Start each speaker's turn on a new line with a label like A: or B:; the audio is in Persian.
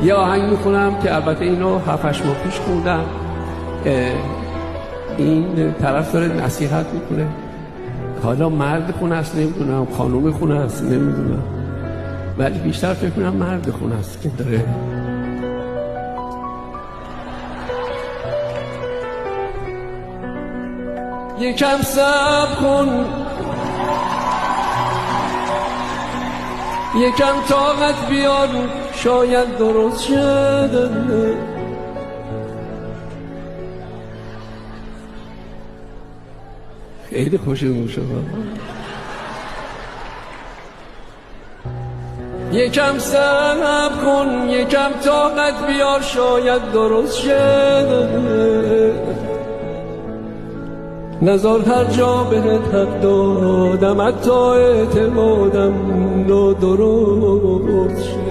A: یه آهنگ میخونم که البته اینو 7-8 ماه پیش خوندم. این طرف داره نصیحت میکنه، حالا مرد خونه است نمیدونم، خانوم خونه است نمیدونم، ولی بیشتر فکر کنم مرد خونه است که داره. یکم صبر کن، یکم طاقت بیار، شاید درست شد. خیلی خوشمون شد. یکم صبر کن، یکم طاقت بیار، شاید درست شد. نظر هر جا بهت حق دادم، حتی اعتمادم درست شد.